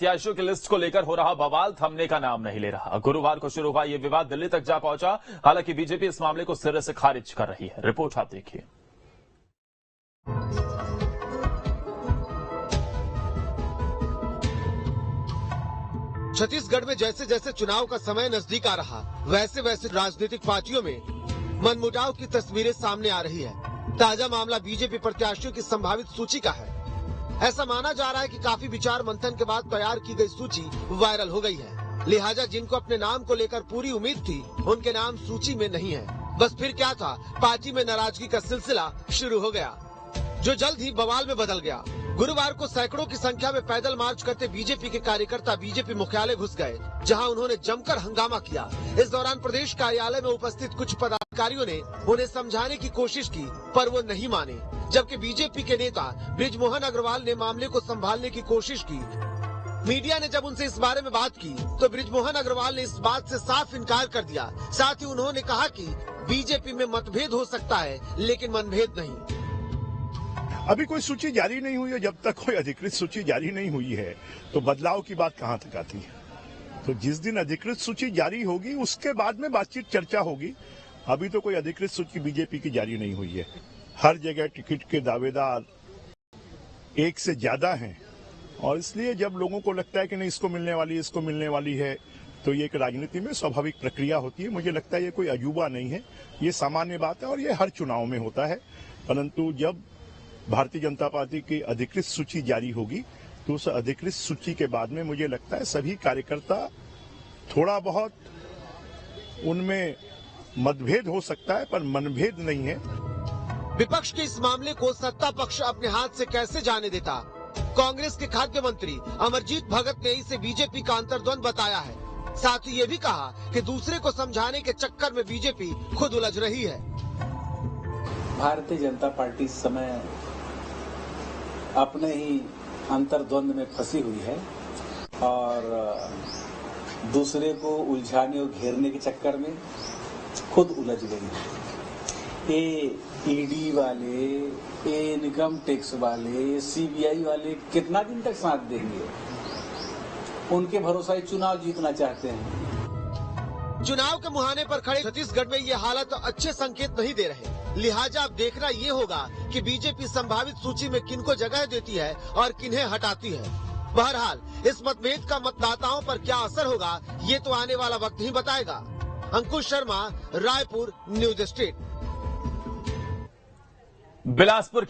प्रत्याशियों की लिस्ट को लेकर हो रहा बवाल थमने का नाम नहीं ले रहा। गुरुवार को शुरू हुआ यह विवाद दिल्ली तक जा पहुंचा। हालांकि बीजेपी इस मामले को सिरे से खारिज कर रही है। रिपोर्ट आप देखिए। छत्तीसगढ़ में जैसे जैसे चुनाव का समय नजदीक आ रहा, वैसे वैसे राजनीतिक पार्टियों में मनमुटाव की तस्वीरें सामने आ रही है। ताजा मामला बीजेपी प्रत्याशियों की संभावित सूची का है। ऐसा माना जा रहा है कि काफी विचार मंथन के बाद तैयार की गई सूची वायरल हो गई है। लिहाजा जिनको अपने नाम को लेकर पूरी उम्मीद थी, उनके नाम सूची में नहीं है। बस फिर क्या था, पार्टी में नाराजगी का सिलसिला शुरू हो गया, जो जल्द ही बवाल में बदल गया। गुरुवार को सैकड़ों की संख्या में पैदल मार्च करते बीजेपी के कार्यकर्ता बीजेपी मुख्यालय घुस गए, जहां उन्होंने जमकर हंगामा किया। इस दौरान प्रदेश कार्यालय में उपस्थित कुछ पदाधिकारियों ने उन्हें समझाने की कोशिश की, पर वो नहीं माने। जबकि बीजेपी के नेता बृजमोहन अग्रवाल ने मामले को संभालने की कोशिश की। मीडिया ने जब उनसे इस बारे में बात की, तो बृजमोहन अग्रवाल ने इस बात से साफ इनकार कर दिया। साथ ही उन्होंने कहा कि बीजेपी में मतभेद हो सकता है, लेकिन मनभेद नहीं। अभी कोई सूची जारी नहीं हुई है। जब तक कोई अधिकृत सूची जारी नहीं हुई है, तो बदलाव की बात कहां तक आती है। तो जिस दिन अधिकृत सूची जारी होगी, उसके बाद में बातचीत चर्चा होगी। अभी तो कोई अधिकृत सूची बीजेपी की जारी नहीं हुई है। हर जगह टिकट के दावेदार एक से ज्यादा हैं, और इसलिए जब लोगों को लगता है कि नहीं इसको मिलने वाली है, तो ये एक राजनीति में स्वाभाविक प्रक्रिया होती है। मुझे लगता है ये कोई अजूबा नहीं है, ये सामान्य बात है, और ये हर चुनाव में होता है। परंतु जब भारतीय जनता पार्टी की अधिकृत सूची जारी होगी, तो उस अधिकृत सूची के बाद में मुझे लगता है सभी कार्यकर्ता थोड़ा बहुत उनमें मतभेद हो सकता है, पर मनभेद नहीं है। विपक्ष के इस मामले को सत्ता पक्ष अपने हाथ से कैसे जाने देता। कांग्रेस के खाद्य मंत्री अमरजीत भगत ने इसे बीजेपी का अंतर्द्वंद बताया है। साथ ही ये भी कहा कि दूसरे को समझाने के चक्कर में बीजेपी खुद उलझ रही है। भारतीय जनता पार्टी इस समय अपने ही अंतर्द्वंद में फंसी हुई है, और दूसरे को उलझाने और घेरने के चक्कर में खुद उलझ गई है। ये ईडी वाले, ये इनकम टैक्स वाले, सीबीआई वाले कितना दिन तक साथ देंगे। उनके भरोसा ही चुनाव जीतना चाहते हैं। चुनाव के मुहाने पर खड़े छत्तीसगढ़ में ये हालत अच्छे संकेत नहीं दे रहे। लिहाजा अब देखना ये होगा कि बीजेपी संभावित सूची में किनको जगह देती है और किन्हें हटाती है। बहरहाल इस मतभेद का मतदाताओं पर क्या असर होगा, ये तो आने वाला वक्त ही बताएगा। अंकुश शर्मा, रायपुर, न्यूज स्टेट। बिलासपुर के